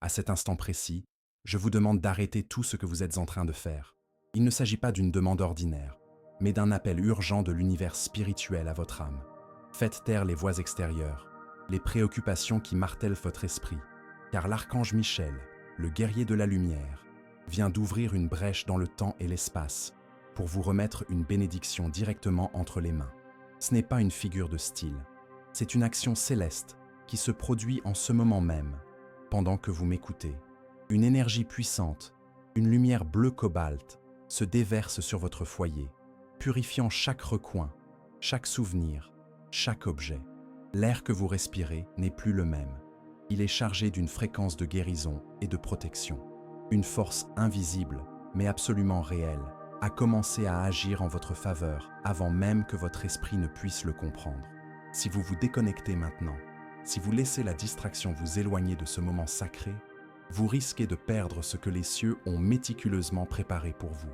À cet instant précis, je vous demande d'arrêter tout ce que vous êtes en train de faire. Il ne s'agit pas d'une demande ordinaire, mais d'un appel urgent de l'univers spirituel à votre âme. Faites taire les voix extérieures, les préoccupations qui martèlent votre esprit, car l'archange Michel, le guerrier de la lumière, vient d'ouvrir une brèche dans le temps et l'espace pour vous remettre une bénédiction directement entre les mains. Ce n'est pas une figure de style, c'est une action céleste qui se produit en ce moment même, pendant que vous m'écoutez. Une énergie puissante, une lumière bleu cobalt, se déverse sur votre foyer, purifiant chaque recoin, chaque souvenir, chaque objet. L'air que vous respirez n'est plus le même. Il est chargé d'une fréquence de guérison et de protection. Une force invisible, mais absolument réelle, a commencé à agir en votre faveur avant même que votre esprit ne puisse le comprendre. Si vous vous déconnectez maintenant, si vous laissez la distraction vous éloigner de ce moment sacré, vous risquez de perdre ce que les cieux ont méticuleusement préparé pour vous.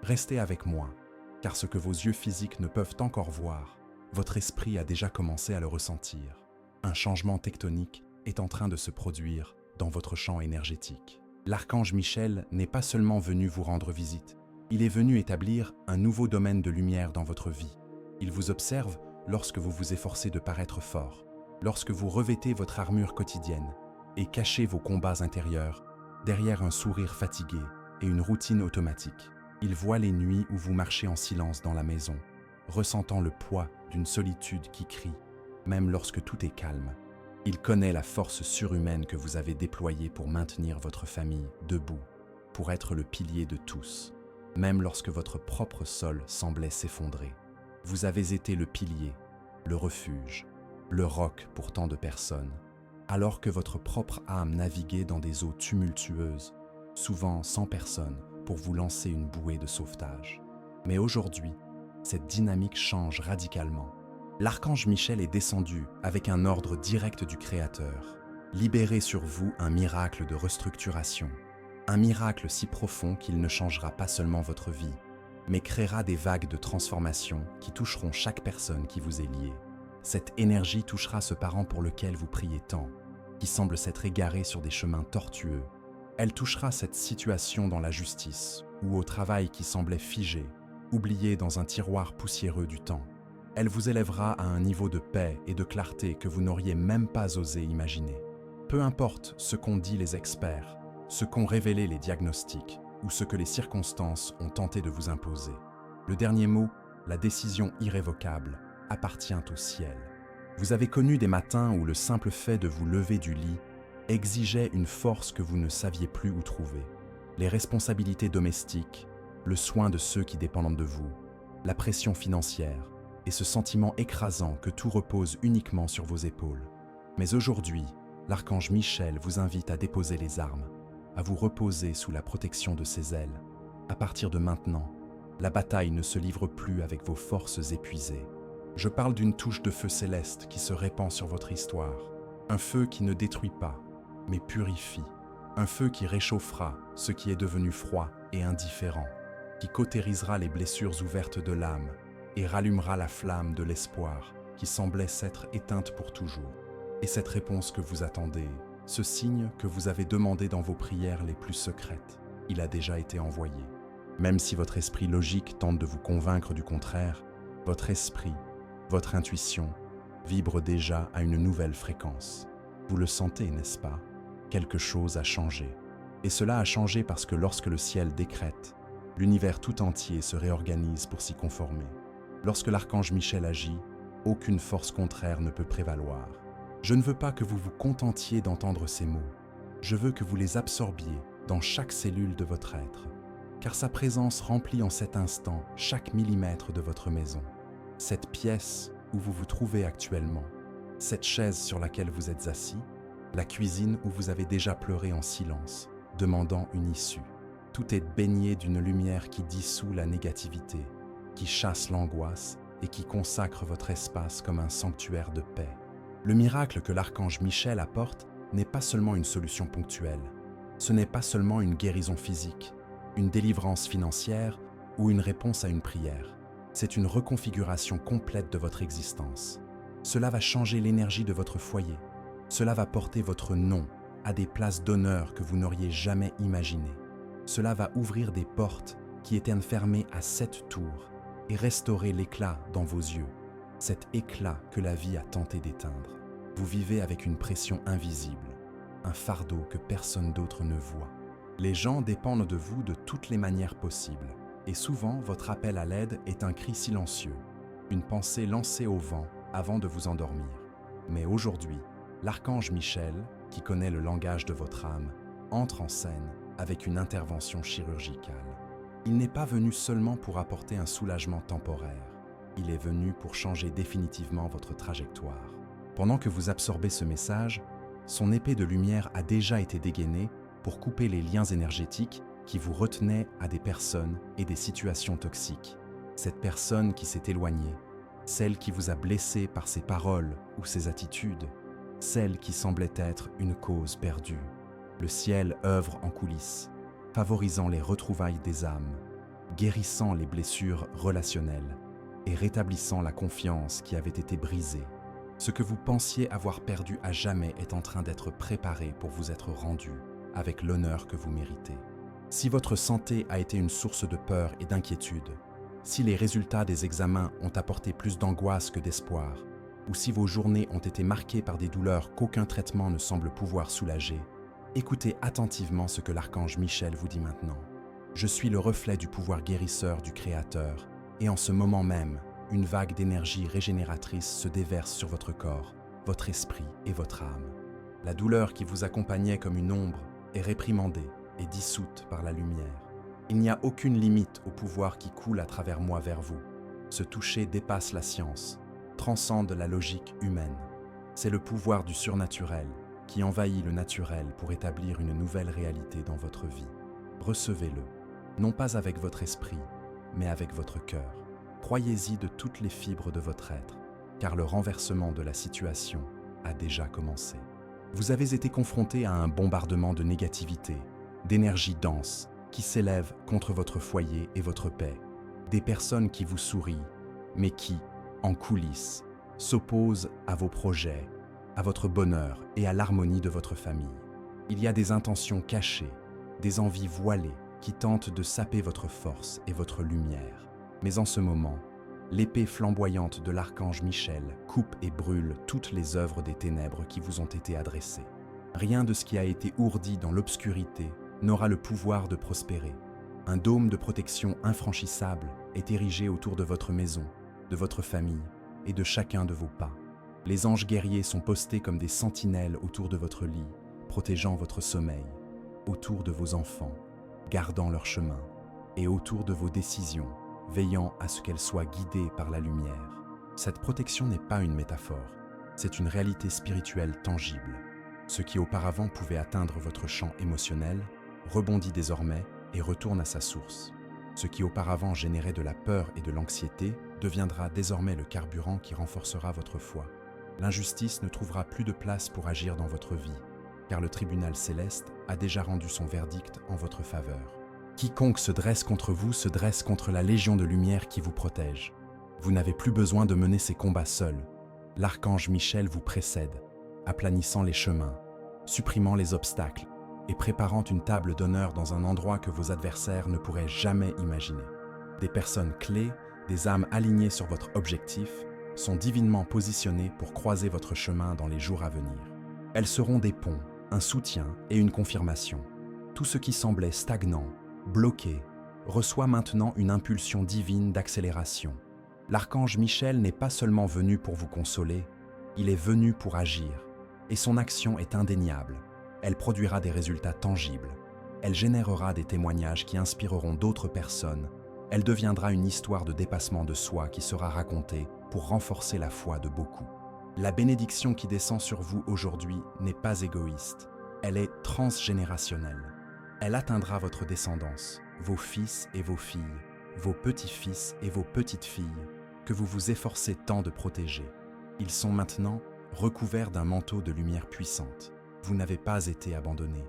Restez avec moi, car ce que vos yeux physiques ne peuvent encore voir, votre esprit a déjà commencé à le ressentir. Un changement tectonique est en train de se produire dans votre champ énergétique. L'archange Michel n'est pas seulement venu vous rendre visite, il est venu établir un nouveau domaine de lumière dans votre vie. Il vous observe lorsque vous vous efforcez de paraître fort, lorsque vous revêtez votre armure quotidienne et cachez vos combats intérieurs derrière un sourire fatigué et une routine automatique. Il voit les nuits où vous marchez en silence dans la maison, ressentant le poids d'une solitude qui crie, même lorsque tout est calme. Il connaît la force surhumaine que vous avez déployée pour maintenir votre famille debout, pour être le pilier de tous, même lorsque votre propre sol semblait s'effondrer. Vous avez été le pilier, le refuge, le roc pour tant de personnes, alors que votre propre âme naviguait dans des eaux tumultueuses, souvent sans personne, pour vous lancer une bouée de sauvetage. Mais aujourd'hui, cette dynamique change radicalement. L'archange Michel est descendu avec un ordre direct du Créateur, libérer sur vous un miracle de restructuration, un miracle si profond qu'il ne changera pas seulement votre vie, mais créera des vagues de transformation qui toucheront chaque personne qui vous est liée. Cette énergie touchera ce parent pour lequel vous priez tant, qui semble s'être égaré sur des chemins tortueux. Elle touchera cette situation dans la justice ou au travail qui semblait figé, oublié dans un tiroir poussiéreux du temps. Elle vous élèvera à un niveau de paix et de clarté que vous n'auriez même pas osé imaginer. Peu importe ce qu'ont dit les experts, ce qu'ont révélé les diagnostics ou ce que les circonstances ont tenté de vous imposer. Le dernier mot, la décision irrévocable, appartient au ciel. Vous avez connu des matins où le simple fait de vous lever du lit exigeait une force que vous ne saviez plus où trouver. Les responsabilités domestiques, le soin de ceux qui dépendent de vous, la pression financière et ce sentiment écrasant que tout repose uniquement sur vos épaules. Mais aujourd'hui, l'archange Michel vous invite à déposer les armes, à vous reposer sous la protection de ses ailes. À partir de maintenant, la bataille ne se livre plus avec vos forces épuisées. Je parle d'une touche de feu céleste qui se répand sur votre histoire, un feu qui ne détruit pas, mais purifie, un feu qui réchauffera ce qui est devenu froid et indifférent, qui cautérisera les blessures ouvertes de l'âme et rallumera la flamme de l'espoir qui semblait s'être éteinte pour toujours. Et cette réponse que vous attendez, ce signe que vous avez demandé dans vos prières les plus secrètes, il a déjà été envoyé. Même si votre esprit logique tente de vous convaincre du contraire, votre esprit, votre intuition, vibre déjà à une nouvelle fréquence. Vous le sentez, n'est-ce pas? Quelque chose a changé. Et cela a changé parce que lorsque le ciel décrète, l'univers tout entier se réorganise pour s'y conformer. Lorsque l'archange Michel agit, aucune force contraire ne peut prévaloir. Je ne veux pas que vous vous contentiez d'entendre ces mots. Je veux que vous les absorbiez dans chaque cellule de votre être, car sa présence remplit en cet instant chaque millimètre de votre maison. Cette pièce où vous vous trouvez actuellement, cette chaise sur laquelle vous êtes assis, la cuisine où vous avez déjà pleuré en silence, demandant une issue. Tout est baigné d'une lumière qui dissout la négativité, qui chasse l'angoisse et qui consacre votre espace comme un sanctuaire de paix. Le miracle que l'archange Michel apporte n'est pas seulement une solution ponctuelle. Ce n'est pas seulement une guérison physique, une délivrance financière ou une réponse à une prière. C'est une reconfiguration complète de votre existence. Cela va changer l'énergie de votre foyer. Cela va porter votre nom à des places d'honneur que vous n'auriez jamais imaginées. Cela va ouvrir des portes qui étaient fermées à 7 tours et restaurer l'éclat dans vos yeux, cet éclat que la vie a tenté d'éteindre. Vous vivez avec une pression invisible, un fardeau que personne d'autre ne voit. Les gens dépendent de vous de toutes les manières possibles, et souvent votre appel à l'aide est un cri silencieux, une pensée lancée au vent avant de vous endormir. Mais aujourd'hui, l'archange Michel, qui connaît le langage de votre âme, entre en scène avec une intervention chirurgicale. Il n'est pas venu seulement pour apporter un soulagement temporaire, il est venu pour changer définitivement votre trajectoire. Pendant que vous absorbez ce message, son épée de lumière a déjà été dégainée pour couper les liens énergétiques qui vous retenaient à des personnes et des situations toxiques. Cette personne qui s'est éloignée, celle qui vous a blessé par ses paroles ou ses attitudes, celle qui semblait être une cause perdue. Le ciel œuvre en coulisses, favorisant les retrouvailles des âmes, guérissant les blessures relationnelles et rétablissant la confiance qui avait été brisée. Ce que vous pensiez avoir perdu à jamais est en train d'être préparé pour vous être rendu avec l'honneur que vous méritez. Si votre santé a été une source de peur et d'inquiétude, si les résultats des examens ont apporté plus d'angoisse que d'espoir, ou si vos journées ont été marquées par des douleurs qu'aucun traitement ne semble pouvoir soulager, écoutez attentivement ce que l'archange Michel vous dit maintenant. Je suis le reflet du pouvoir guérisseur du Créateur, et en ce moment même, une vague d'énergie régénératrice se déverse sur votre corps, votre esprit et votre âme. La douleur qui vous accompagnait comme une ombre est réprimandée et dissoute par la lumière. Il n'y a aucune limite au pouvoir qui coule à travers moi vers vous. Ce toucher dépasse la science, transcende la logique humaine. C'est le pouvoir du surnaturel qui envahit le naturel pour établir une nouvelle réalité dans votre vie. Recevez-le, non pas avec votre esprit, mais avec votre cœur. Croyez-y de toutes les fibres de votre être, car le renversement de la situation a déjà commencé. Vous avez été confronté à un bombardement de négativité, d'énergie dense, qui s'élève contre votre foyer et votre paix. Des personnes qui vous sourient, mais qui, en coulisses, s'opposent à vos projets, à votre bonheur et à l'harmonie de votre famille. Il y a des intentions cachées, des envies voilées qui tentent de saper votre force et votre lumière. Mais en ce moment, l'épée flamboyante de l'archange Michel coupe et brûle toutes les œuvres des ténèbres qui vous ont été adressées. Rien de ce qui a été ourdi dans l'obscurité n'aura le pouvoir de prospérer. Un dôme de protection infranchissable est érigé autour de votre maison, de votre famille et de chacun de vos pas. Les anges guerriers sont postés comme des sentinelles autour de votre lit, protégeant votre sommeil, autour de vos enfants, gardant leur chemin, et autour de vos décisions, veillant à ce qu'elles soient guidées par la lumière. Cette protection n'est pas une métaphore, c'est une réalité spirituelle tangible. Ce qui auparavant pouvait atteindre votre champ émotionnel rebondit désormais et retourne à sa source. Ce qui auparavant générait de la peur et de l'anxiété deviendra désormais le carburant qui renforcera votre foi. L'injustice ne trouvera plus de place pour agir dans votre vie, car le tribunal céleste a déjà rendu son verdict en votre faveur. Quiconque se dresse contre vous se dresse contre la légion de lumière qui vous protège. Vous n'avez plus besoin de mener ces combats seul. L'archange Michel vous précède, aplanissant les chemins, supprimant les obstacles et préparant une table d'honneur dans un endroit que vos adversaires ne pourraient jamais imaginer. Des personnes clés, des âmes alignées sur votre objectif, sont divinement positionnées pour croiser votre chemin dans les jours à venir. Elles seront des ponts, un soutien et une confirmation. Tout ce qui semblait stagnant, bloqué, reçoit maintenant une impulsion divine d'accélération. L'archange Michel n'est pas seulement venu pour vous consoler, il est venu pour agir, et son action est indéniable. Elle produira des résultats tangibles. Elle générera des témoignages qui inspireront d'autres personnes. Elle deviendra une histoire de dépassement de soi qui sera racontée pour renforcer la foi de beaucoup. La bénédiction qui descend sur vous aujourd'hui n'est pas égoïste, elle est transgénérationnelle. Elle atteindra votre descendance, vos fils et vos filles, vos petits-fils et vos petites-filles, que vous vous efforcez tant de protéger. Ils sont maintenant recouverts d'un manteau de lumière puissante. Vous n'avez pas été abandonnés,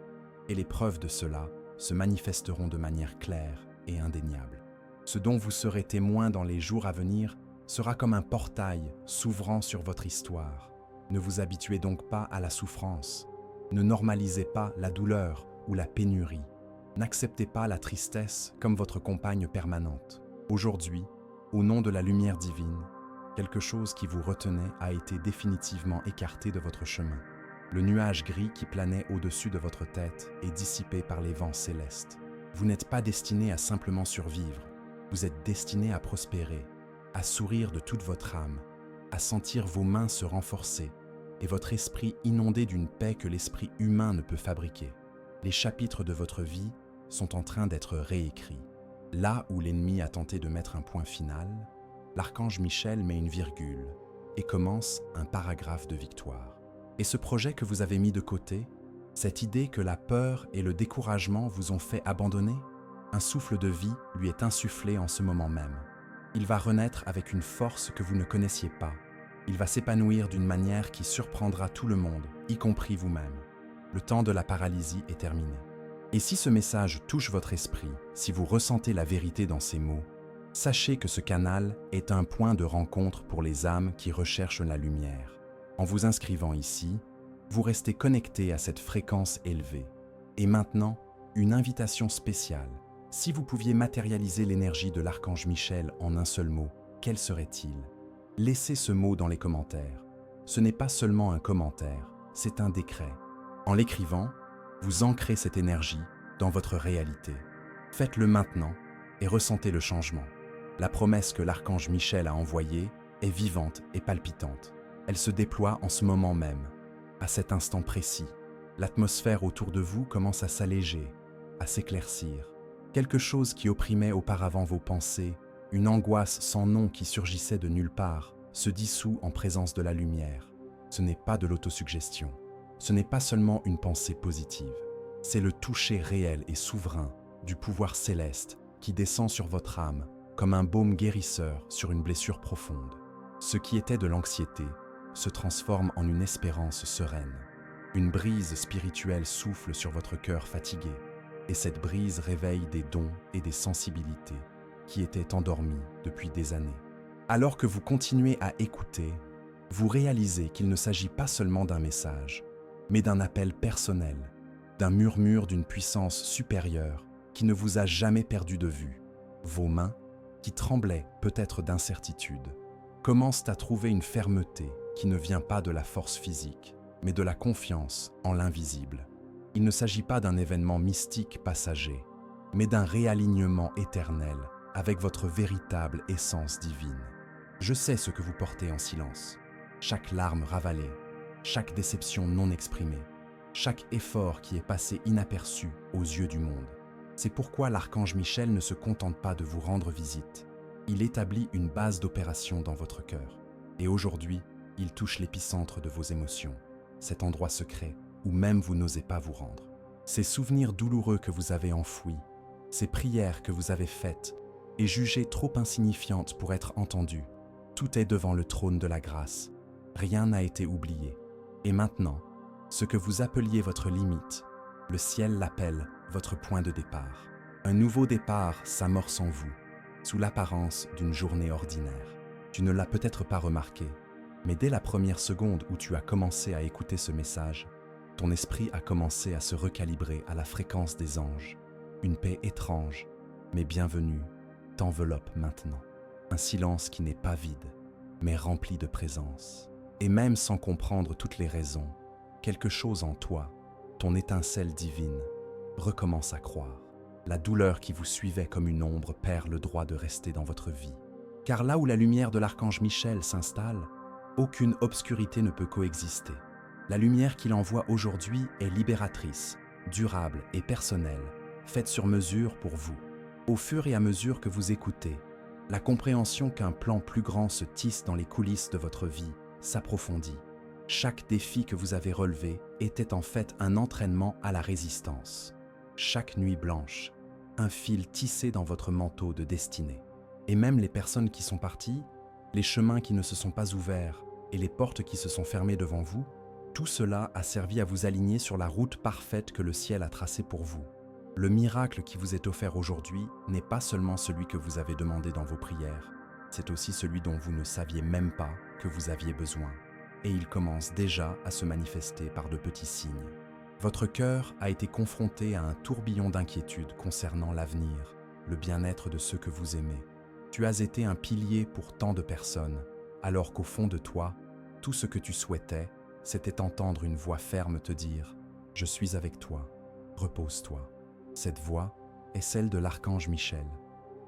et les preuves de cela se manifesteront de manière claire et indéniable. Ce dont vous serez témoin dans les jours à venir sera comme un portail s'ouvrant sur votre histoire. Ne vous habituez donc pas à la souffrance, Ne normalisez pas la douleur ou la pénurie. N'acceptez pas la tristesse comme votre compagne permanente. Aujourd'hui, au nom de la lumière divine, quelque chose qui vous retenait a été définitivement écarté de votre chemin. Le nuage gris qui planait au-dessus de votre tête est dissipé par les vents célestes. Vous n'êtes pas destiné à simplement survivre, vous êtes destiné à prospérer, à sourire de toute votre âme, à sentir vos mains se renforcer et votre esprit inondé d'une paix que l'esprit humain ne peut fabriquer. Les chapitres de votre vie sont en train d'être réécrits. Là où l'ennemi a tenté de mettre un point final, l'archange Michel met une virgule et commence un paragraphe de victoire. Et ce projet que vous avez mis de côté, cette idée que la peur et le découragement vous ont fait abandonner, un souffle de vie lui est insufflé en ce moment même. Il va renaître avec une force que vous ne connaissiez pas. Il va s'épanouir d'une manière qui surprendra tout le monde, y compris vous-même. Le temps de la paralysie est terminé. Et si ce message touche votre esprit, si vous ressentez la vérité dans ces mots, sachez que ce canal est un point de rencontre pour les âmes qui recherchent la lumière. En vous inscrivant ici, vous restez connecté à cette fréquence élevée. Et maintenant, une invitation spéciale. Si vous pouviez matérialiser l'énergie de l'archange Michel en un seul mot, quel serait-il? Laissez ce mot dans les commentaires. Ce n'est pas seulement un commentaire, c'est un décret. En l'écrivant, vous ancrez cette énergie dans votre réalité. Faites-le maintenant et ressentez le changement. La promesse que l'archange Michel a envoyée est vivante et palpitante. Elle se déploie en ce moment même, à cet instant précis. L'atmosphère autour de vous commence à s'alléger, à s'éclaircir. Quelque chose qui opprimait auparavant vos pensées, une angoisse sans nom qui surgissait de nulle part, se dissout en présence de la lumière. Ce n'est pas de l'autosuggestion. Ce n'est pas seulement une pensée positive. C'est le toucher réel et souverain du pouvoir céleste qui descend sur votre âme comme un baume guérisseur sur une blessure profonde. Ce qui était de l'anxiété se transforme en une espérance sereine. Une brise spirituelle souffle sur votre cœur fatigué, et cette brise réveille des dons et des sensibilités qui étaient endormis depuis des années. Alors que vous continuez à écouter, vous réalisez qu'il ne s'agit pas seulement d'un message, mais d'un appel personnel, d'un murmure d'une puissance supérieure qui ne vous a jamais perdu de vue. Vos mains, qui tremblaient peut-être d'incertitude, commencent à trouver une fermeté qui ne vient pas de la force physique, mais de la confiance en l'invisible. Il ne s'agit pas d'un événement mystique passager, mais d'un réalignement éternel avec votre véritable essence divine. Je sais ce que vous portez en silence. Chaque larme ravalée, chaque déception non exprimée, chaque effort qui est passé inaperçu aux yeux du monde. C'est pourquoi l'archange Michel ne se contente pas de vous rendre visite. Il établit une base d'opération dans votre cœur. Et aujourd'hui, il touche l'épicentre de vos émotions, cet endroit secret où même vous n'osez pas vous rendre. Ces souvenirs douloureux que vous avez enfouis, ces prières que vous avez faites et jugées trop insignifiantes pour être entendues, tout est devant le trône de la grâce. Rien n'a été oublié. Et maintenant, ce que vous appeliez votre limite, le ciel l'appelle votre point de départ. Un nouveau départ s'amorce en vous, sous l'apparence d'une journée ordinaire. Tu ne l'as peut-être pas remarqué, mais dès la première seconde où tu as commencé à écouter ce message, ton esprit a commencé à se recalibrer à la fréquence des anges. Une paix étrange, mais bienvenue, t'enveloppe maintenant. Un silence qui n'est pas vide, mais rempli de présence. Et même sans comprendre toutes les raisons, quelque chose en toi, ton étincelle divine, recommence à croire. La douleur qui vous suivait comme une ombre perd le droit de rester dans votre vie. Car là où la lumière de l'archange Michel s'installe, aucune obscurité ne peut coexister. La lumière qu'il envoie aujourd'hui est libératrice, durable et personnelle, faite sur mesure pour vous. Au fur et à mesure que vous écoutez, la compréhension qu'un plan plus grand se tisse dans les coulisses de votre vie s'approfondit. Chaque défi que vous avez relevé était en fait un entraînement à la résistance. Chaque nuit blanche, un fil tissé dans votre manteau de destinée. Et même les personnes qui sont parties, les chemins qui ne se sont pas ouverts et les portes qui se sont fermées devant vous, tout cela a servi à vous aligner sur la route parfaite que le ciel a tracée pour vous. Le miracle qui vous est offert aujourd'hui n'est pas seulement celui que vous avez demandé dans vos prières, c'est aussi celui dont vous ne saviez même pas que vous aviez besoin. Et il commence déjà à se manifester par de petits signes. Votre cœur a été confronté à un tourbillon d'inquiétudes concernant l'avenir, le bien-être de ceux que vous aimez. Tu as été un pilier pour tant de personnes, alors qu'au fond de toi, tout ce que tu souhaitais, c'était entendre une voix ferme te dire « Je suis avec toi, repose-toi ». Cette voix est celle de l'archange Michel,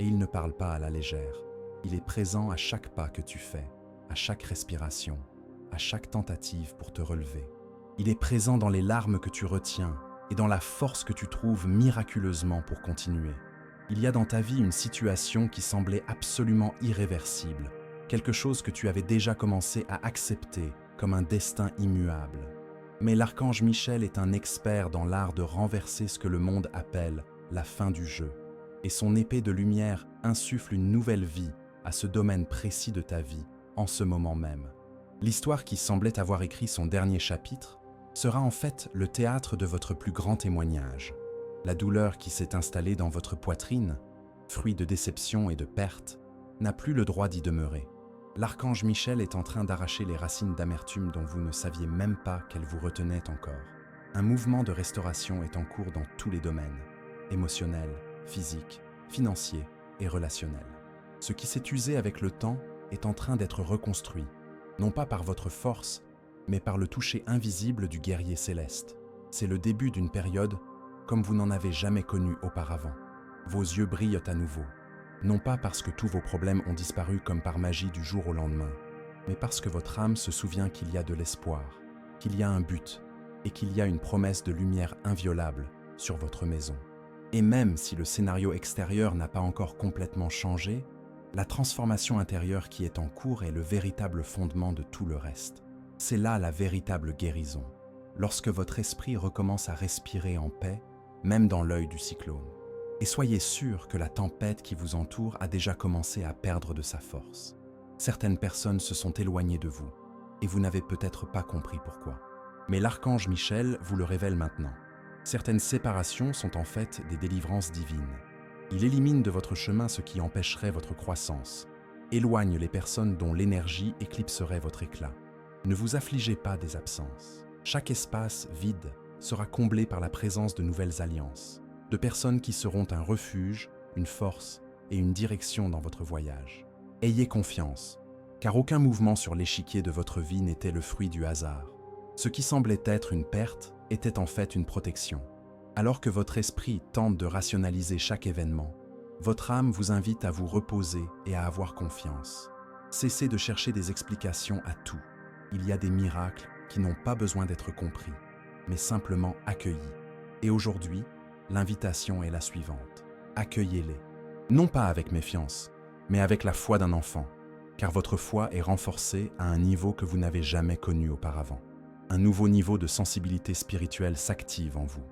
et il ne parle pas à la légère. Il est présent à chaque pas que tu fais, à chaque respiration, à chaque tentative pour te relever. Il est présent dans les larmes que tu retiens et dans la force que tu trouves miraculeusement pour continuer. Il y a dans ta vie une situation qui semblait absolument irréversible, quelque chose que tu avais déjà commencé à accepter comme un destin immuable. Mais l'archange Michel est un expert dans l'art de renverser ce que le monde appelle la fin du jeu, et son épée de lumière insuffle une nouvelle vie à ce domaine précis de ta vie en ce moment même. L'histoire qui semblait avoir écrit son dernier chapitre sera en fait le théâtre de votre plus grand témoignage. La douleur qui s'est installée dans votre poitrine, fruit de déception et de perte, n'a plus le droit d'y demeurer. L'archange Michel est en train d'arracher les racines d'amertume dont vous ne saviez même pas qu'elles vous retenaient encore. Un mouvement de restauration est en cours dans tous les domaines, émotionnel, physique, financier et relationnel. Ce qui s'est usé avec le temps est en train d'être reconstruit, non pas par votre force, mais par le toucher invisible du guerrier céleste. C'est le début d'une période comme vous n'en avez jamais connu auparavant. Vos yeux brillent à nouveau, non pas parce que tous vos problèmes ont disparu comme par magie du jour au lendemain, mais parce que votre âme se souvient qu'il y a de l'espoir, qu'il y a un but et qu'il y a une promesse de lumière inviolable sur votre maison. Et même si le scénario extérieur n'a pas encore complètement changé, la transformation intérieure qui est en cours est le véritable fondement de tout le reste. C'est là la véritable guérison, lorsque votre esprit recommence à respirer en paix, même dans l'œil du cyclone. Et soyez sûr que la tempête qui vous entoure a déjà commencé à perdre de sa force. Certaines personnes se sont éloignées de vous, et vous n'avez peut-être pas compris pourquoi. Mais l'archange Michel vous le révèle maintenant. Certaines séparations sont en fait des délivrances divines. Il élimine de votre chemin ce qui empêcherait votre croissance, éloigne les personnes dont l'énergie éclipserait votre éclat. Ne vous affligez pas des absences. Chaque espace vide sera comblé par la présence de nouvelles alliances, de personnes qui seront un refuge, une force et une direction dans votre voyage. Ayez confiance, car aucun mouvement sur l'échiquier de votre vie n'était le fruit du hasard. Ce qui semblait être une perte était en fait une protection. Alors que votre esprit tente de rationaliser chaque événement, votre âme vous invite à vous reposer et à avoir confiance. Cessez de chercher des explications à tout. Il y a des miracles qui n'ont pas besoin d'être compris, mais simplement accueillis. Et aujourd'hui, l'invitation est la suivante. Accueillez-les. Non pas avec méfiance, mais avec la foi d'un enfant, car votre foi est renforcée à un niveau que vous n'avez jamais connu auparavant. Un nouveau niveau de sensibilité spirituelle s'active en vous.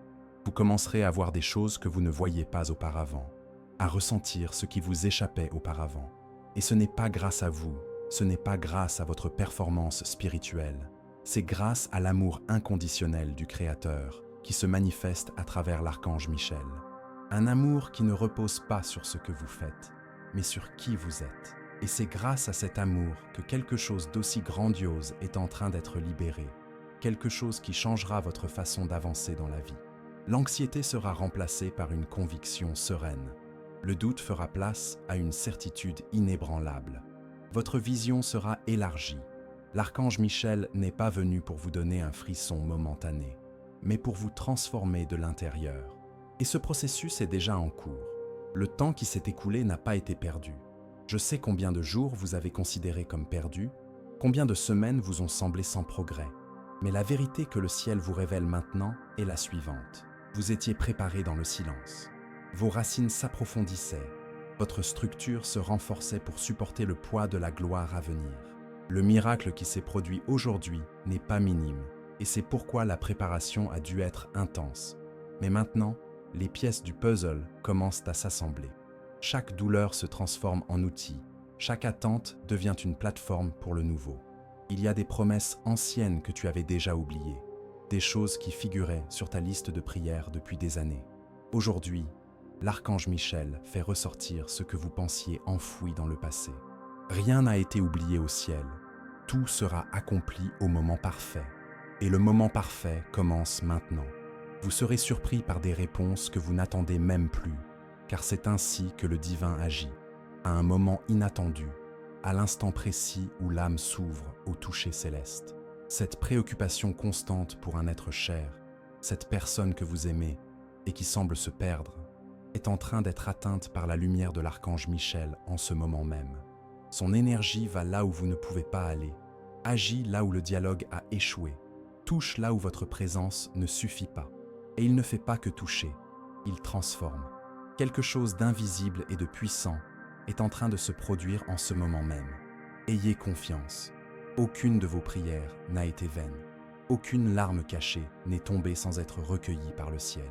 Vous commencerez à voir des choses que vous ne voyiez pas auparavant, à ressentir ce qui vous échappait auparavant. Et ce n'est pas grâce à vous, ce n'est pas grâce à votre performance spirituelle, c'est grâce à l'amour inconditionnel du Créateur qui se manifeste à travers l'archange Michel. Un amour qui ne repose pas sur ce que vous faites, mais sur qui vous êtes. Et c'est grâce à cet amour que quelque chose d'aussi grandiose est en train d'être libéré, quelque chose qui changera votre façon d'avancer dans la vie. L'anxiété sera remplacée par une conviction sereine. Le doute fera place à une certitude inébranlable. Votre vision sera élargie. L'archange Michel n'est pas venu pour vous donner un frisson momentané, mais pour vous transformer de l'intérieur. Et ce processus est déjà en cours. Le temps qui s'est écoulé n'a pas été perdu. Je sais combien de jours vous avez considéré comme perdus, combien de semaines vous ont semblé sans progrès. Mais la vérité que le ciel vous révèle maintenant est la suivante. Vous étiez préparés dans le silence. Vos racines s'approfondissaient. Votre structure se renforçait pour supporter le poids de la gloire à venir. Le miracle qui s'est produit aujourd'hui n'est pas minime, et c'est pourquoi la préparation a dû être intense. Mais maintenant, les pièces du puzzle commencent à s'assembler. Chaque douleur se transforme en outil, chaque attente devient une plateforme pour le nouveau. Il y a des promesses anciennes que tu avais déjà oubliées, des choses qui figuraient sur ta liste de prières depuis des années. Aujourd'hui, l'archange Michel fait ressortir ce que vous pensiez enfoui dans le passé. Rien n'a été oublié au ciel. Tout sera accompli au moment parfait. Et le moment parfait commence maintenant. Vous serez surpris par des réponses que vous n'attendez même plus, car c'est ainsi que le divin agit, à un moment inattendu, à l'instant précis où l'âme s'ouvre au toucher céleste. Cette préoccupation constante pour un être cher, cette personne que vous aimez et qui semble se perdre, est en train d'être atteinte par la lumière de l'archange Michel en ce moment même. Son énergie va là où vous ne pouvez pas aller, agit là où le dialogue a échoué, touche là où votre présence ne suffit pas. Et il ne fait pas que toucher, il transforme. Quelque chose d'invisible et de puissant est en train de se produire en ce moment même. Ayez confiance. Aucune de vos prières n'a été vaine. Aucune larme cachée n'est tombée sans être recueillie par le ciel.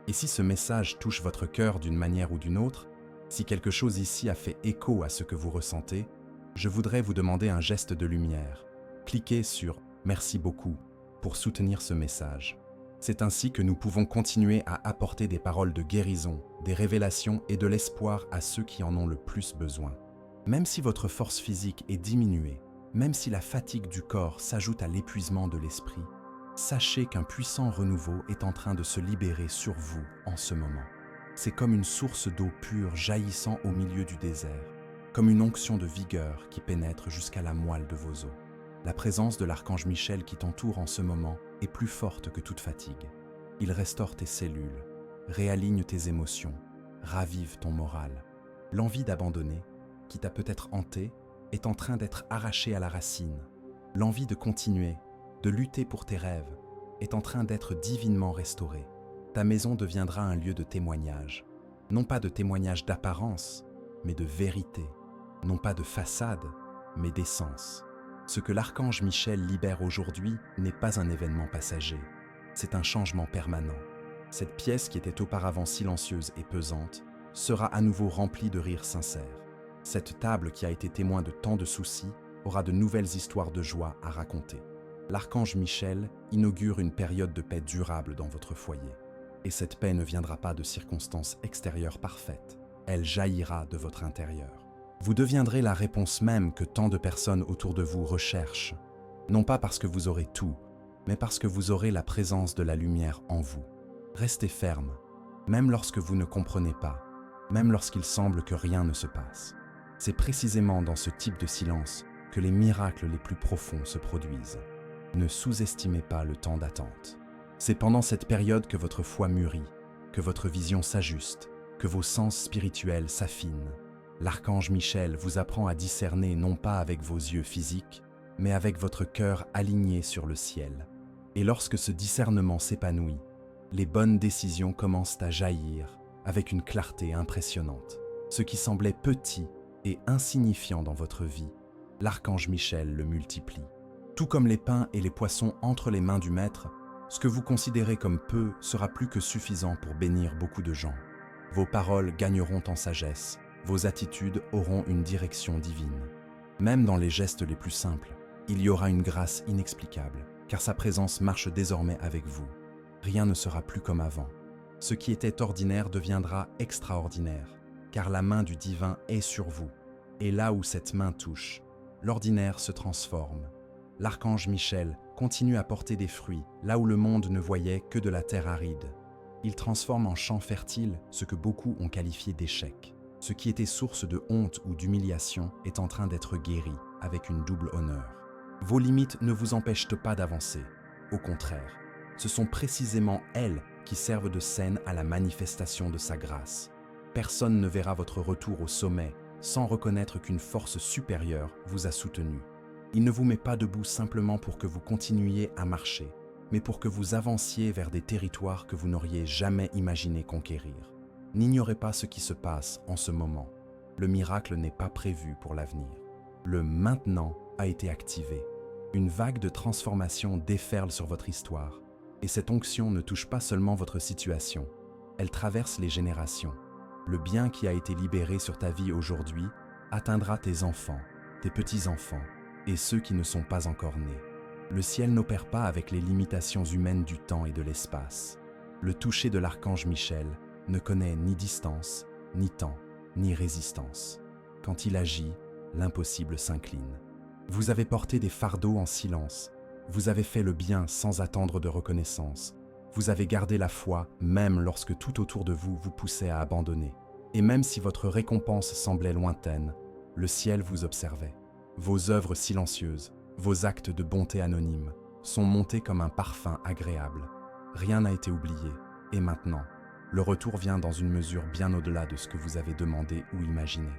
Et si ce message touche votre cœur d'une manière ou d'une autre, si quelque chose ici a fait écho à ce que vous ressentez, je voudrais vous demander un geste de lumière. Cliquez sur « Merci beaucoup » pour soutenir ce message. C'est ainsi que nous pouvons continuer à apporter des paroles de guérison, des révélations et de l'espoir à ceux qui en ont le plus besoin. Même si votre force physique est diminuée, même si la fatigue du corps s'ajoute à l'épuisement de l'esprit, sachez qu'un puissant renouveau est en train de se libérer sur vous en ce moment. C'est comme une source d'eau pure jaillissant au milieu du désert, comme une onction de vigueur qui pénètre jusqu'à la moelle de vos os. La présence de l'archange Michel qui t'entoure en ce moment est plus forte que toute fatigue. Il restaure tes cellules, réaligne tes émotions, ravive ton moral. L'envie d'abandonner, qui t'a peut-être hanté, est en train d'être arrachée à la racine. L'envie de continuer, de lutter pour tes rêves, est en train d'être divinement restaurée. Ta maison deviendra un lieu de témoignage. Non pas de témoignage d'apparence, mais de vérité. Non pas de façade, mais d'essence. Ce que l'archange Michel libère aujourd'hui n'est pas un événement passager, c'est un changement permanent. Cette pièce qui était auparavant silencieuse et pesante sera à nouveau remplie de rires sincères. Cette table qui a été témoin de tant de soucis aura de nouvelles histoires de joie à raconter. L'archange Michel inaugure une période de paix durable dans votre foyer. Et cette paix ne viendra pas de circonstances extérieures parfaites, elle jaillira de votre intérieur. Vous deviendrez la réponse même que tant de personnes autour de vous recherchent, non pas parce que vous aurez tout, mais parce que vous aurez la présence de la lumière en vous. Restez ferme, même lorsque vous ne comprenez pas, même lorsqu'il semble que rien ne se passe. C'est précisément dans ce type de silence que les miracles les plus profonds se produisent. Ne sous-estimez pas le temps d'attente. C'est pendant cette période que votre foi mûrit, que votre vision s'ajuste, que vos sens spirituels s'affinent. L'archange Michel vous apprend à discerner non pas avec vos yeux physiques, mais avec votre cœur aligné sur le ciel. Et lorsque ce discernement s'épanouit, les bonnes décisions commencent à jaillir avec une clarté impressionnante. Ce qui semblait petit et insignifiant dans votre vie, l'archange Michel le multiplie. Tout comme les pains et les poissons entre les mains du Maître, ce que vous considérez comme peu sera plus que suffisant pour bénir beaucoup de gens. Vos paroles gagneront en sagesse, vos attitudes auront une direction divine. Même dans les gestes les plus simples, il y aura une grâce inexplicable, car sa présence marche désormais avec vous. Rien ne sera plus comme avant. Ce qui était ordinaire deviendra extraordinaire, car la main du divin est sur vous. Et là où cette main touche, l'ordinaire se transforme. L'archange Michel continue à porter des fruits, là où le monde ne voyait que de la terre aride. Il transforme en champ fertile ce que beaucoup ont qualifié d'échec. Ce qui était source de honte ou d'humiliation est en train d'être guéri avec une double honneur. Vos limites ne vous empêchent pas d'avancer. Au contraire, ce sont précisément elles qui servent de scène à la manifestation de sa grâce. Personne ne verra votre retour au sommet sans reconnaître qu'une force supérieure vous a soutenu. Il ne vous met pas debout simplement pour que vous continuiez à marcher, mais pour que vous avanciez vers des territoires que vous n'auriez jamais imaginé conquérir. N'ignorez pas ce qui se passe en ce moment. Le miracle n'est pas prévu pour l'avenir. Le maintenant a été activé. Une vague de transformation déferle sur votre histoire. Et cette onction ne touche pas seulement votre situation, elle traverse les générations. Le bien qui a été libéré sur ta vie aujourd'hui atteindra tes enfants, tes petits-enfants et ceux qui ne sont pas encore nés. Le ciel n'opère pas avec les limitations humaines du temps et de l'espace. Le toucher de l'archange Michel ne connaît ni distance, ni temps, ni résistance. Quand il agit, l'impossible s'incline. Vous avez porté des fardeaux en silence. Vous avez fait le bien sans attendre de reconnaissance. Vous avez gardé la foi même lorsque tout autour de vous vous poussait à abandonner. Et même si votre récompense semblait lointaine, le ciel vous observait. Vos œuvres silencieuses, vos actes de bonté anonymes, sont montés comme un parfum agréable. Rien n'a été oublié. Et maintenant, le retour vient dans une mesure bien au-delà de ce que vous avez demandé ou imaginé.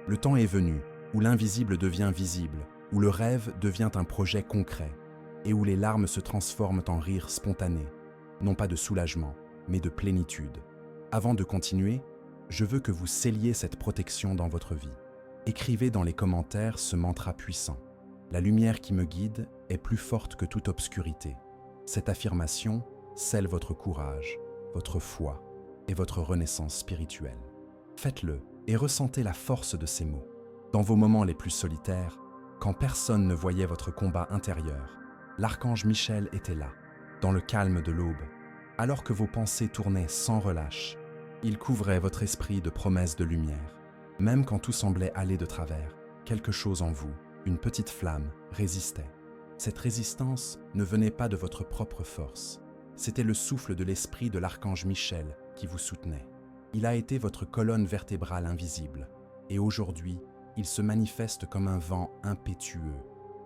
Le temps est venu où l'invisible devient visible, où le rêve devient un projet concret, et où les larmes se transforment en rires spontanés, non pas de soulagement, mais de plénitude. Avant de continuer, je veux que vous scelliez cette protection dans votre vie. Écrivez dans les commentaires ce mantra puissant. La lumière qui me guide est plus forte que toute obscurité. Cette affirmation scelle votre courage, votre foi et votre renaissance spirituelle. Faites-le et ressentez la force de ces mots. Dans vos moments les plus solitaires, quand personne ne voyait votre combat intérieur, l'archange Michel était là, dans le calme de l'aube, alors que vos pensées tournaient sans relâche. Il couvrait votre esprit de promesses de lumière. Même quand tout semblait aller de travers, quelque chose en vous, une petite flamme, résistait. Cette résistance ne venait pas de votre propre force. C'était le souffle de l'esprit de l'archange Michel qui vous soutenait. Il a été votre colonne vertébrale invisible, et aujourd'hui, il se manifeste comme un vent impétueux,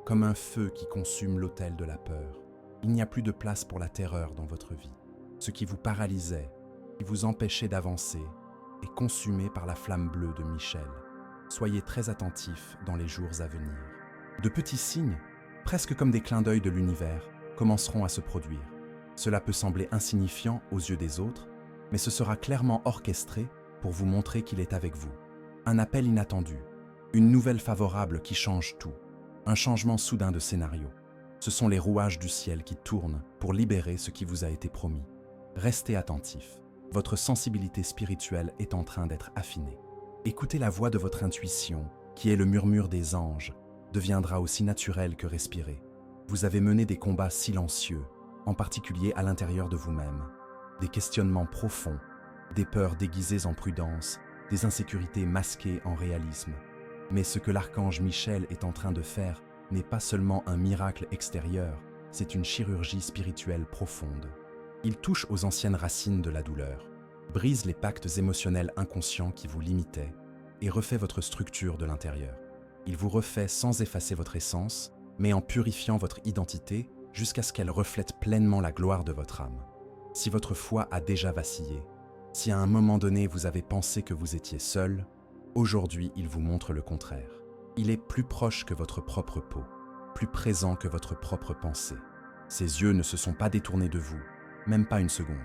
comme un feu qui consume l'autel de la peur. Il n'y a plus de place pour la terreur dans votre vie. Ce qui vous paralysait, qui vous empêchait d'avancer, est consumé par la flamme bleue de Michel. Soyez très attentifs dans les jours à venir. De petits signes, presque comme des clins d'œil de l'univers, commenceront à se produire. Cela peut sembler insignifiant aux yeux des autres, mais ce sera clairement orchestré pour vous montrer qu'il est avec vous. Un appel inattendu, une nouvelle favorable qui change tout, un changement soudain de scénario. Ce sont les rouages du ciel qui tournent pour libérer ce qui vous a été promis. Restez attentifs, votre sensibilité spirituelle est en train d'être affinée. Écoutez la voix de votre intuition, qui est le murmure des anges, deviendra aussi naturel que respirer. Vous avez mené des combats silencieux, en particulier à l'intérieur de vous-même. Des questionnements profonds, des peurs déguisées en prudence, des insécurités masquées en réalisme. Mais ce que l'archange Michel est en train de faire n'est pas seulement un miracle extérieur, c'est une chirurgie spirituelle profonde. Il touche aux anciennes racines de la douleur, brise les pactes émotionnels inconscients qui vous limitaient et refait votre structure de l'intérieur. Il vous refait sans effacer votre essence, mais en purifiant votre identité jusqu'à ce qu'elle reflète pleinement la gloire de votre âme. Si votre foi a déjà vacillé, si à un moment donné vous avez pensé que vous étiez seul, aujourd'hui il vous montre le contraire. Il est plus proche que votre propre peau, plus présent que votre propre pensée. Ses yeux ne se sont pas détournés de vous, même pas une seconde.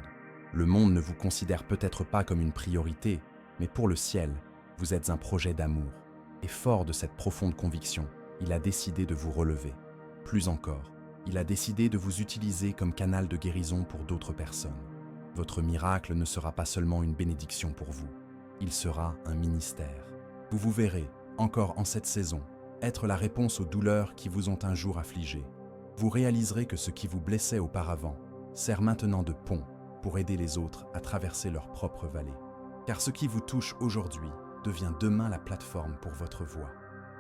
Le monde ne vous considère peut-être pas comme une priorité, mais pour le ciel, vous êtes un projet d'amour. Et fort de cette profonde conviction, il a décidé de vous relever. Plus encore, il a décidé de vous utiliser comme canal de guérison pour d'autres personnes. Votre miracle ne sera pas seulement une bénédiction pour vous, il sera un ministère. Vous verrez, encore en cette saison, être la réponse aux douleurs qui vous ont un jour affligé. Vous réaliserez que ce qui vous blessait auparavant sert maintenant de pont pour aider les autres à traverser leur propre vallée. Car ce qui vous touche aujourd'hui devient demain la plateforme pour votre voix.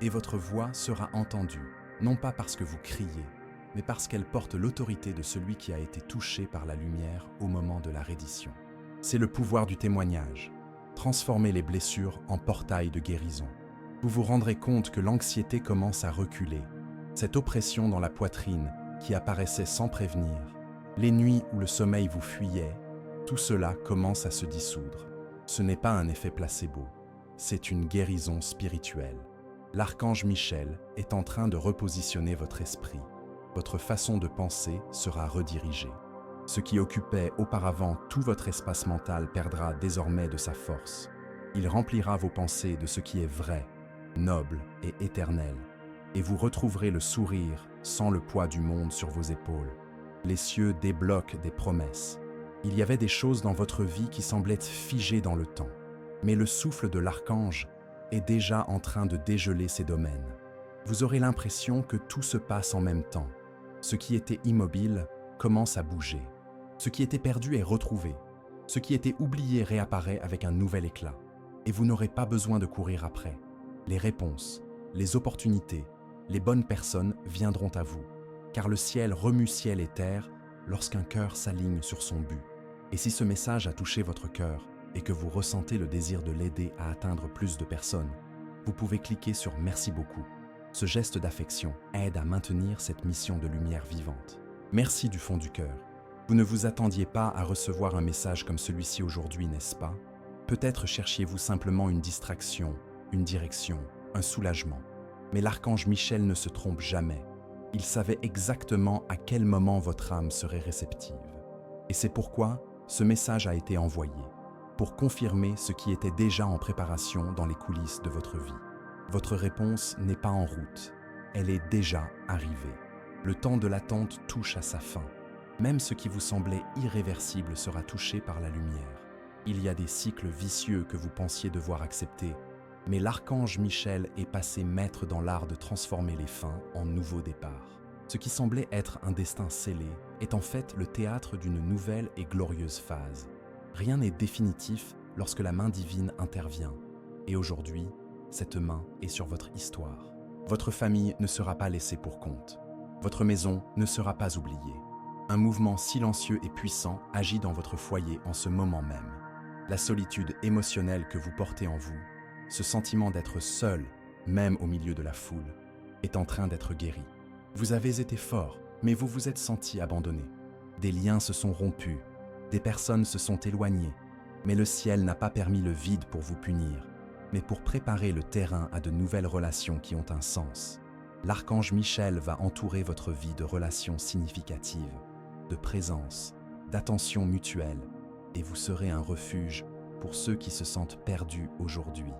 Et votre voix sera entendue, non pas parce que vous criez, mais parce qu'elle porte l'autorité de celui qui a été touché par la lumière au moment de la reddition. C'est le pouvoir du témoignage. Transformez les blessures en portail de guérison. Vous vous rendrez compte que l'anxiété commence à reculer. Cette oppression dans la poitrine qui apparaissait sans prévenir, les nuits où le sommeil vous fuyait, tout cela commence à se dissoudre. Ce n'est pas un effet placebo, c'est une guérison spirituelle. L'archange Michel est en train de repositionner votre esprit. Votre façon de penser sera redirigée. Ce qui occupait auparavant tout votre espace mental perdra désormais de sa force. Il remplira vos pensées de ce qui est vrai, noble et éternel, et vous retrouverez le sourire sans le poids du monde sur vos épaules. Les cieux débloquent des promesses. Il y avait des choses dans votre vie qui semblaient figées dans le temps, mais le souffle de l'archange est déjà en train de dégeler ces domaines. Vous aurez l'impression que tout se passe en même temps. Ce qui était immobile commence à bouger. Ce qui était perdu est retrouvé. Ce qui était oublié réapparaît avec un nouvel éclat. Et vous n'aurez pas besoin de courir après. Les réponses, les opportunités, les bonnes personnes viendront à vous. Car le ciel remue ciel et terre lorsqu'un cœur s'aligne sur son but. Et si ce message a touché votre cœur et que vous ressentez le désir de l'aider à atteindre plus de personnes, vous pouvez cliquer sur Merci beaucoup. Ce geste d'affection aide à maintenir cette mission de lumière vivante. Merci du fond du cœur. Vous ne vous attendiez pas à recevoir un message comme celui-ci aujourd'hui, n'est-ce pas? Peut-être cherchiez-vous simplement une distraction, une direction, un soulagement. Mais l'archange Michel ne se trompe jamais. Il savait exactement à quel moment votre âme serait réceptive. Et c'est pourquoi ce message a été envoyé, pour confirmer ce qui était déjà en préparation dans les coulisses de votre vie. Votre réponse n'est pas en route, elle est déjà arrivée. Le temps de l'attente touche à sa fin. Même ce qui vous semblait irréversible sera touché par la lumière. Il y a des cycles vicieux que vous pensiez devoir accepter, mais l'archange Michel est passé maître dans l'art de transformer les fins en nouveaux départs. Ce qui semblait être un destin scellé est en fait le théâtre d'une nouvelle et glorieuse phase. Rien n'est définitif lorsque la main divine intervient. Et aujourd'hui, cette main est sur votre histoire. Votre famille ne sera pas laissée pour compte. Votre maison ne sera pas oubliée. Un mouvement silencieux et puissant agit dans votre foyer en ce moment même. La solitude émotionnelle que vous portez en vous, ce sentiment d'être seul, même au milieu de la foule, est en train d'être guéri. Vous avez été fort, mais vous vous êtes senti abandonné. Des liens se sont rompus, des personnes se sont éloignées, mais le ciel n'a pas permis le vide pour vous punir, mais pour préparer le terrain à de nouvelles relations qui ont un sens. L'archange Michel va entourer votre vie de relations significatives, de présence, d'attention mutuelle, et vous serez un refuge pour ceux qui se sentent perdus aujourd'hui.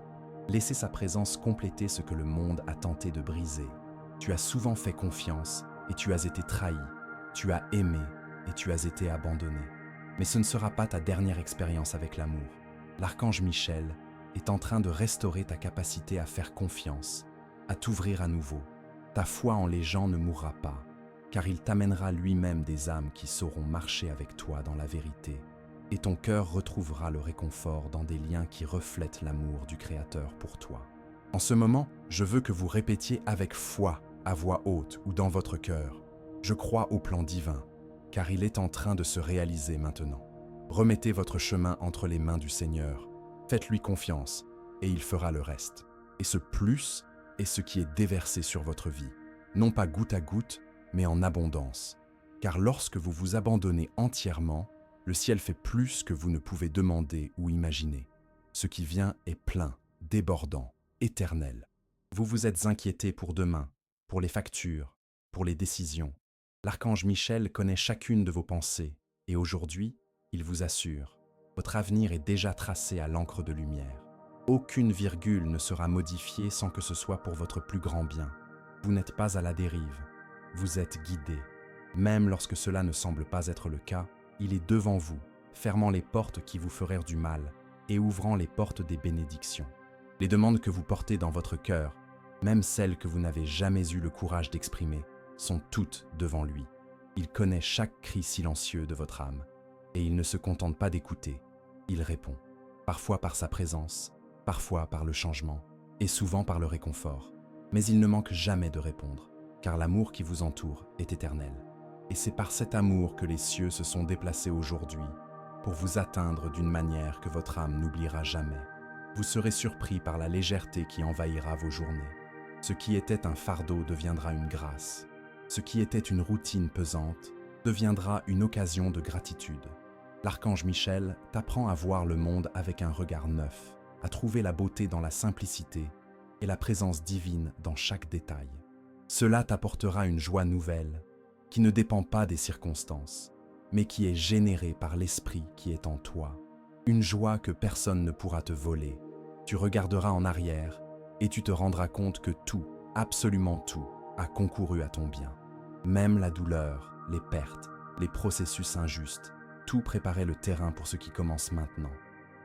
Laissez sa présence compléter ce que le monde a tenté de briser. Tu as souvent fait confiance et tu as été trahi. Tu as aimé et tu as été abandonné. Mais ce ne sera pas ta dernière expérience avec l'amour. L'archange Michel est en train de restaurer ta capacité à faire confiance, à t'ouvrir à nouveau. Ta foi en les gens ne mourra pas, car il t'amènera lui-même des âmes qui sauront marcher avec toi dans la vérité. Et ton cœur retrouvera le réconfort dans des liens qui reflètent l'amour du Créateur pour toi. En ce moment, je veux que vous répétiez avec foi, à voix haute ou dans votre cœur. Je crois au plan divin, car il est en train de se réaliser maintenant. Remettez votre chemin entre les mains du Seigneur. Faites-lui confiance, et il fera le reste. Et ce plus est ce qui est déversé sur votre vie, non pas goutte à goutte, mais en abondance. Car lorsque vous vous abandonnez entièrement, le ciel fait plus que vous ne pouvez demander ou imaginer. Ce qui vient est plein, débordant, éternel. Vous vous êtes inquiété pour demain, pour les factures, pour les décisions. L'archange Michel connaît chacune de vos pensées, et aujourd'hui, il vous assure, votre avenir est déjà tracé à l'encre de lumière. Aucune virgule ne sera modifiée sans que ce soit pour votre plus grand bien. Vous n'êtes pas à la dérive, vous êtes guidé. Même lorsque cela ne semble pas être le cas, il est devant vous, fermant les portes qui vous feraient du mal et ouvrant les portes des bénédictions. Les demandes que vous portez dans votre cœur, même celles que vous n'avez jamais eu le courage d'exprimer, sont toutes devant lui. Il connaît chaque cri silencieux de votre âme, et il ne se contente pas d'écouter, il répond, parfois par sa présence, parfois par le changement, et souvent par le réconfort. Mais il ne manque jamais de répondre, car l'amour qui vous entoure est éternel. Et c'est par cet amour que les cieux se sont déplacés aujourd'hui, pour vous atteindre d'une manière que votre âme n'oubliera jamais. Vous serez surpris par la légèreté qui envahira vos journées. Ce qui était un fardeau deviendra une grâce. Ce qui était une routine pesante deviendra une occasion de gratitude. L'archange Michel t'apprend à voir le monde avec un regard neuf, à trouver la beauté dans la simplicité et la présence divine dans chaque détail. Cela t'apportera une joie nouvelle, qui ne dépend pas des circonstances, mais qui est générée par l'esprit qui est en toi. Une joie que personne ne pourra te voler. Tu regarderas en arrière et tu te rendras compte que tout, absolument tout, a concouru à ton bien. Même la douleur, les pertes, les processus injustes, tout préparait le terrain pour ce qui commence maintenant.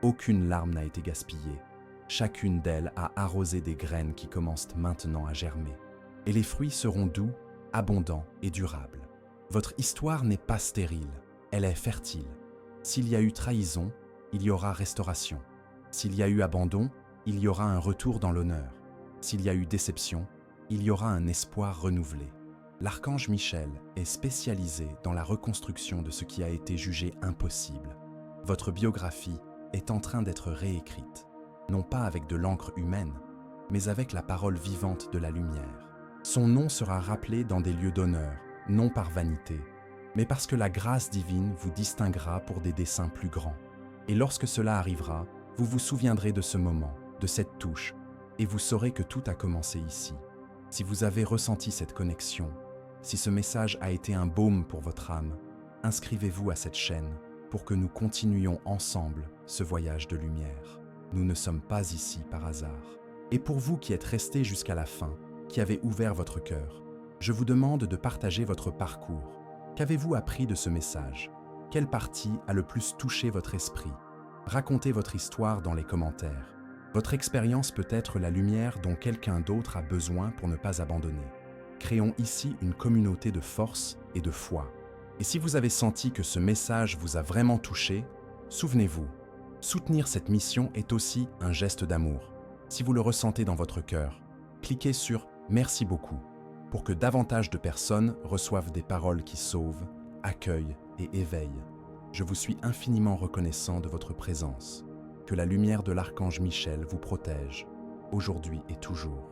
Aucune larme n'a été gaspillée. Chacune d'elles a arrosé des graines qui commencent maintenant à germer. Et les fruits seront doux, abondant et durable. Votre histoire n'est pas stérile, elle est fertile. S'il y a eu trahison, il y aura restauration. S'il y a eu abandon, il y aura un retour dans l'honneur. S'il y a eu déception, il y aura un espoir renouvelé. L'archange Michel est spécialisé dans la reconstruction de ce qui a été jugé impossible. Votre biographie est en train d'être réécrite, non pas avec de l'encre humaine, mais avec la parole vivante de la lumière. Son nom sera rappelé dans des lieux d'honneur, non par vanité, mais parce que la grâce divine vous distinguera pour des desseins plus grands. Et lorsque cela arrivera, vous vous souviendrez de ce moment, de cette touche, et vous saurez que tout a commencé ici. Si vous avez ressenti cette connexion, si ce message a été un baume pour votre âme, inscrivez-vous à cette chaîne pour que nous continuions ensemble ce voyage de lumière. Nous ne sommes pas ici par hasard. Et pour vous qui êtes restés jusqu'à la fin, qui avez ouvert votre cœur, je vous demande de partager votre parcours. Qu'avez-vous appris de ce message? Quelle partie a le plus touché votre esprit? Racontez votre histoire dans les commentaires. Votre expérience peut être la lumière dont quelqu'un d'autre a besoin pour ne pas abandonner. Créons ici une communauté de force et de foi. Et si vous avez senti que ce message vous a vraiment touché, souvenez-vous, soutenir cette mission est aussi un geste d'amour. Si vous le ressentez dans votre cœur, cliquez sur « Merci beaucoup » pour que davantage de personnes reçoivent des paroles qui sauvent, accueillent et éveillent. Je vous suis infiniment reconnaissant de votre présence. Que la lumière de l'archange Michel vous protège, aujourd'hui et toujours.